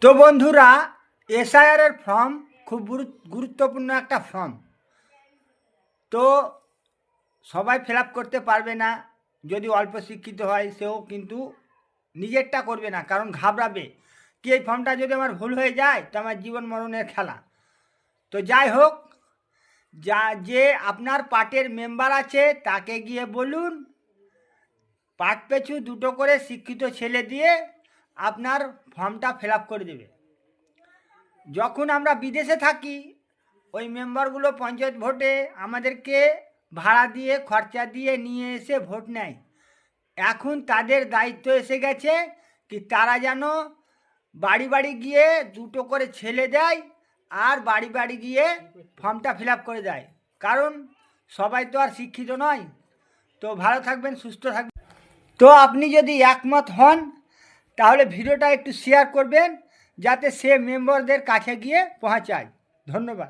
তো বন্ধুরা, এসআইআরের ফর্ম খুব গুরুত্বপূর্ণ একটা ফর্ম। তো সবাই ফিল আপ করতে পারবে না। যদি অল্প শিক্ষিত হয় সেও কিন্তু নিজেরটা করবে না, কারণ ঘাবড়াবে কি এই ফর্মটা যদি আমার ভুল হয়ে যায় তো আমার জীবন মরণের খেলা। তো যাই হোক, যে আপনার পার্টের মেম্বার আছে তাকে গিয়ে বলুন পার্ট পিছু 2টো করে শিক্ষিত ছেলে দিয়ে আপনার ফর্মটা ফিল আপ করে দেবে। যখন আমরা বিদেশে থাকি ওই মেম্বারগুলো পঞ্চায়েত ভোটে আমাদেরকে ভাড়া দিয়ে খরচা দিয়ে নিয়ে এসে ভোট নেয়। এখন তাদের দায়িত্ব এসে গেছে কি তারা যেন বাড়ি বাড়ি গিয়ে 2টো করে ছেলে দেয় আর বাড়ি বাড়ি গিয়ে ফর্মটা ফিল আপ করে দেয়, কারণ সবাই তো আর শিক্ষিত নয়। তো ভালো থাকবেন, সুস্থ থাকবেন। তো আপনি যদি একমত হন তাহলে ভিডিওটা একটু শেয়ার করবেন যাতে সে মেম্বারদের কাছে গিয়ে পৌঁছায়। ধন্যবাদ।